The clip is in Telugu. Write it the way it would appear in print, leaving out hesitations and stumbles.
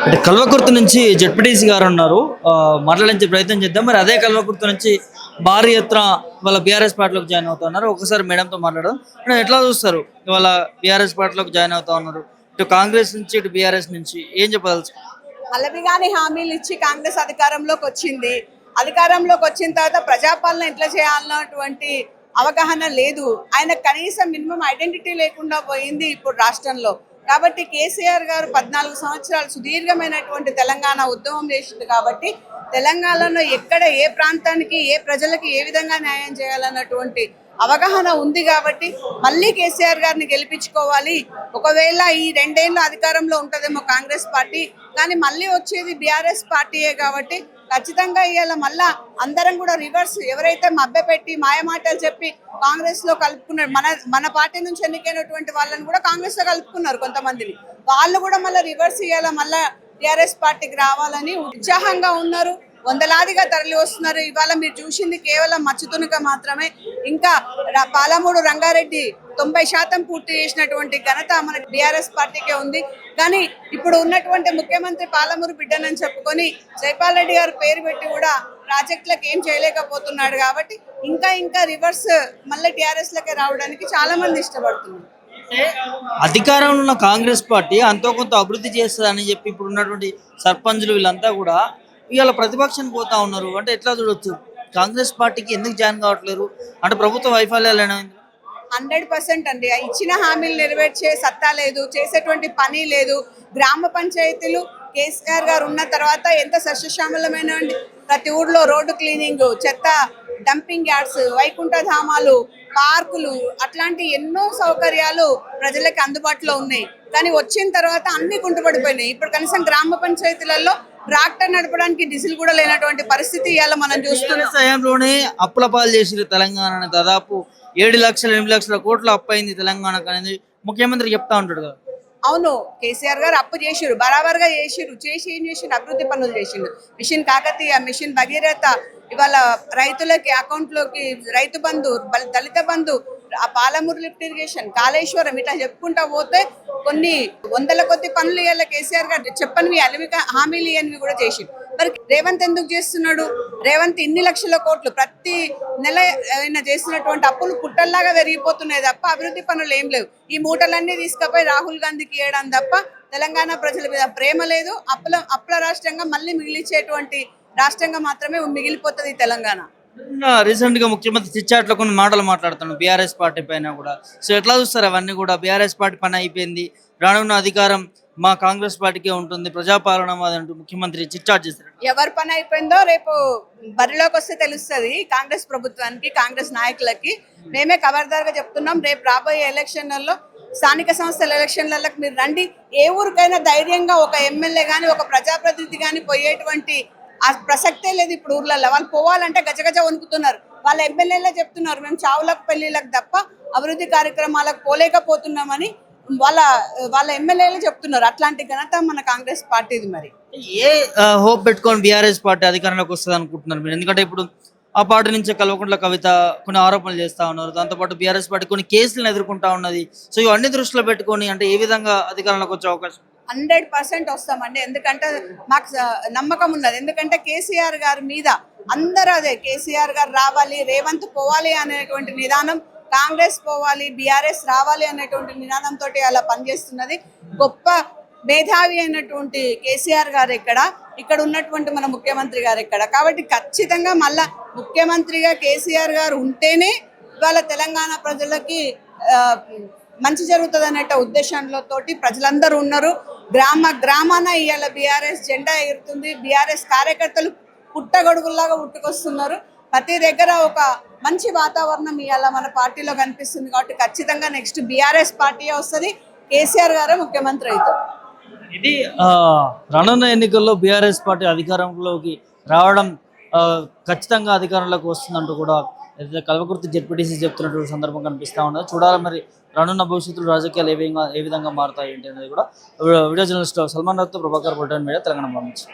అంటే కల్వకుర్తి నుంచి జెడ్పీటీసీ గారు ఉన్నారు. మాట్లాడించే ప్రయత్నం చేద్దాం. మరి అదే కల్వకుర్తి నుంచి భారీ ఎత్తున వాళ్ళ బీఆర్ఎస్ పార్టీలోకి జాయిన్ అవుతా ఉన్నారు. ఒకసారి మేడంతో మాట్లాడడం. మేడం ఎట్లా చూస్తారు ఇవాళ బీఆర్ఎస్ పార్టీలోకి జాయిన్ అవుతా ఉన్నారు? ఇటు కాంగ్రెస్ నుంచి ఇటు బీఆర్ఎస్ నుంచి ఏం చెప్పదలుచు? అలవిగాని హామీలు ఇచ్చి కాంగ్రెస్ అధికారంలోకి వచ్చింది. అధికారంలోకి వచ్చిన తర్వాత ప్రజాపాలన ఎట్లా చేయాలన్నటువంటి అవగాహన లేదు. ఆయన కనీసం మినిమం ఐడెంటిటీ లేకుండా పోయింది ఇప్పుడు రాష్ట్రంలో. కాబట్టి కేసీఆర్ గారు 14 సంవత్సరాలు సుదీర్ఘమైనటువంటి తెలంగాణ ఉద్యమం చేసింది. కాబట్టి తెలంగాణలో ఎక్కడ ఏ ప్రాంతానికి ఏ ప్రజలకి ఏ విధంగా న్యాయం చేయాలన్నటువంటి అవగాహన ఉంది. కాబట్టి మళ్ళీ కేసీఆర్ గారిని గెలిపించుకోవాలి. ఒకవేళ ఈ 2 ఏళ్ళు అధికారంలో ఉంటుందేమో కాంగ్రెస్ పార్టీ, కానీ మళ్ళీ వచ్చేది బీఆర్ఎస్ పార్టీయే. కాబట్టి ఖచ్చితంగా ఇవాళ మళ్ళా అందరం కూడా రివర్స్, ఎవరైతే మభ్యపెట్టి మాయమాటలు చెప్పి కాంగ్రెస్ లో కలుపుకున్నారు, మన పార్టీ నుంచి ఎన్నికైనటువంటి వాళ్ళని కూడా కాంగ్రెస్ లో కలుపుకున్నారు కొంతమందిని. వాళ్ళు కూడా మళ్ళీ రివర్స్ ఇవాళ మళ్ళా టీఆర్ఎస్ పార్టీకి రావాలని ఉత్సాహంగా ఉన్నారు. వందలాదిగా తరలి వస్తున్నారు. ఇవాళ మీరు చూసింది కేవలం మచ్చుతునుక మాత్రమే. ఇంకా పాలమూరు రంగారెడ్డి 90% పూర్తి చేసినటువంటి ఘనత మన బీఆర్ఎస్ పార్టీకే ఉంది. కానీ ఇప్పుడు ఉన్నటువంటి ముఖ్యమంత్రి పాలమూరు బిడ్డనని చెప్పుకొని జైపాల్ రెడ్డి గారు పేరు పెట్టి కూడా ప్రాజెక్టులకు ఏం చేయలేకపోతున్నాడు. కాబట్టి ఇంకా రివర్స్ మళ్ళీ టీఆర్ఎస్ లకే రావడానికి చాలా మంది ఇష్టపడుతున్నారు. అధికారంలో ఉన్న కాంగ్రెస్ పార్టీ అంతో కొంత అభివృద్ధి చేస్తుందని చెప్పి ఇప్పుడు ఉన్నటువంటి సర్పంచులు వీళ్ళంతా కూడా ఇవాళ ప్రతిపక్షానికి పోతా ఉన్నారు. అంటే ఎట్లా చూడొచ్చు? కాంగ్రెస్ పార్టీకి ఎందుకు జాయిన్ కావట్లేరు? అంటే ప్రభుత్వ వైఫల్యాలు 100% అండి. ఇచ్చిన హామీలు నెరవేర్చే సత్తా లేదు, చేసేటువంటి పని లేదు. గ్రామ పంచాయతీలు కేసీఆర్ గారు ఉన్న తర్వాత ఎంత సస్యశ్యామలమైన ప్రతి ఊర్లో రోడ్డు క్లీనింగ్, చెత్త డంపింగ్ యార్డ్స్, వైకుంఠ ధామాలు, పార్కులు, అట్లాంటి ఎన్నో సౌకర్యాలు ప్రజలకు అందుబాటులో ఉన్నాయి. కానీ వచ్చిన తర్వాత అన్ని కుంటుపడిపోయినాయి. ఇప్పుడు కనీసం గ్రామ పంచాయతీలలో ట్రాక్టర్ నడపడానికి డీజిల్ కూడా లేనటువంటి పరిస్థితి ఇవాళ మనం చూస్తున్నాం. సమయంలోనే అప్పుల పాలు చేసిరు తెలంగాణ. దాదాపు 7 లక్షల 8 లక్షల కోట్ల అప్పు అయింది తెలంగాణకు అనేది ముఖ్యమంత్రి చెప్తా ఉంటాడు కదా. అవును, కేసీఆర్ గారు అప్పు చేసిరు, బరాబర్గా చేసి ఏం చేసిండు? అభివృద్ధి పనులు చేసిండు. మిషన్ కాకతీయ, మిషన్ భగీరథ, ఇవాళ రైతులకి అకౌంట్లోకి రైతు బంధు, దళిత బంధు, ఆ పాలమూరు లిఫ్ట్ ఇరిగేషన్, కాళేశ్వరం, ఇట్లా చెప్పుకుంటా పోతే కొన్ని వందల కొద్ది పనులు ఇవాళ కేసీఆర్ గారు చెప్పనివి హామీలు ఇవన్నీ కూడా చేసిండు. మరి రేవంత్ ఎందుకు చేస్తున్నాడు? రేవంత్ ఇన్ని లక్షల కోట్లు ప్రతి నెల ఆయన చేస్తున్నటువంటి అప్పులు పుట్టల్లాగా పెరిగిపోతున్నాయి తప్ప అభివృద్ధి పనులు ఏం లేవు. ఈ మూటలన్నీ తీసుకుపోయి రాహుల్ గాంధీకి ఇవ్వడం తప్ప తెలంగాణ ప్రజల మీద ప్రేమ లేదు. అప్పుల రాష్ట్రంగా మళ్ళీ మిగిలిచేటువంటి రాష్ట్రంగా మాత్రమే మిగిలిపోతుంది తెలంగాణ. రీసెంట్ గా ముఖ్యమంత్రి చిచ్చాట్లో కొన్ని మాటలు మాట్లాడుతున్నాడు బీఆర్ఎస్ పార్టీ పైన కూడా. సో ఎట్లా చూస్తారు అవన్నీ కూడా? బీఆర్ఎస్ పార్టీ పని అయిపోయింది, రానున్న అధికారం మా కాంగ్రెస్ పార్టీకే ఉంటుంది, ప్రజాపాలన అంటూ ముఖ్యమంత్రి చిట్చాట్ చేశారు. ఎవరి పని అయిపోయిందో రేపు బరిలోకి వస్తే తెలుస్తుంది కాంగ్రెస్ ప్రభుత్వానికి, కాంగ్రెస్ నాయకులకి. మేమే ఖబర్దార్గా చెప్తున్నాం, రేపు రాబోయే ఎలక్షన్లలో, స్థానిక సంస్థల ఎలక్షన్లకు మీరు రండి. ఏ ఊరికైనా ధైర్యంగా ఒక ఎమ్మెల్యే కానీ ఒక ప్రజాప్రతినిధి కానీ పోయేటువంటి ఆ ప్రసక్తే లేదు ఇప్పుడు ఊర్లలో. వాళ్ళు పోవాలంటే గజగజ వణుకుతున్నారు. వాళ్ళ ఎమ్మెల్యేలే చెప్తున్నారు, మేము చావులకు పెళ్లిళ్ళకు తప్ప అభివృద్ధి కార్యక్రమాలకు పోలేకపోతున్నామని వాళ్ళ ఎమ్మెల్యేలే చెప్తున్నారు. అట్లాంటి ఘనత మన కాంగ్రెస్ పార్టీది. మరి ఏ హోప్ పెట్టుకొని బీఆర్ఎస్ పార్టీ అధికారంలోకి వస్తుంది అనుకుంటున్నారు మీరు? ఎందుకంటే ఇప్పుడు ఆ పార్టీ నుంచి కల్వకుంట్ల కవిత కొన్ని ఆరోపణలు చేస్తా ఉన్నారు. దాంతోపాటు బీఆర్ఎస్ పార్టీ కొన్ని కేసులను ఎదుర్కొంటా ఉన్నది. సో ఇవన్నీ దృష్టిలో పెట్టుకొని అంటే ఏ విధంగా అధికారంలోకి వచ్చే అవకాశం? 100% వస్తామండి. ఎందుకంటే మాకు నమ్మకం ఉన్నది. ఎందుకంటే కేసీఆర్ గారి మీద అందరూ అదే, కేసీఆర్ గారు రావాలి, రేవంత్ పోవాలి అనేటువంటి నిదానం, కాంగ్రెస్ పోవాలి, బీఆర్ఎస్ రావాలి అనేటువంటి నినాదంతో అలా పనిచేస్తున్నది. గొప్ప మేధావి అయినటువంటి కేసీఆర్ గారు ఇక్కడ ఉన్నటువంటి మన ముఖ్యమంత్రి గారు ఇక్కడ. కాబట్టి ఖచ్చితంగా మళ్ళా ముఖ్యమంత్రిగా కేసీఆర్ గారు ఉంటేనే ఇవాళ తెలంగాణ ప్రజలకి మంచి జరుగుతుంది అనే ఉద్దేశంతో ప్రజలందరూ ఉన్నారు. గ్రామాన ఇవాళ బీఆర్ఎస్ జెండా ఎగురుతుంది. బీఆర్ఎస్ కార్యకర్తలు పుట్టగొడుగుల్లాగా పుట్టుకొస్తున్నారు. ప్రతి దగ్గర ఒక మంచి వాతావరణం ఇవాళ మన పార్టీలో కనిపిస్తుంది. కాబట్టి ఖచ్చితంగా నెక్స్ట్ బీఆర్ఎస్ పార్టీ వస్తుంది, కేసీఆర్ గారే ముఖ్యమంత్రి అవుతారు. ఇది రానున్న ఎన్నికల్లో బీఆర్ఎస్ పార్టీ అధికారంలోకి రావడం ఖచ్చితంగా అధికారంలోకి వస్తుందంటూ కూడా కల్వకుర్తి జెడ్పీటీసీ చెప్తున్నటువంటి సందర్భం కనిపిస్తూ ఉన్నది. చూడాలి మరి రానున్న భవిష్యత్తులో రాజకీయాలు ఏ విధంగా మారుతాయి ఏంటి అనేది కూడా. వీడియో జర్నలిస్ట్ సల్మాన్ రావుతో ప్రభాకర్, బులెటిన్ మీడియా, తెలంగాణ నుంచి.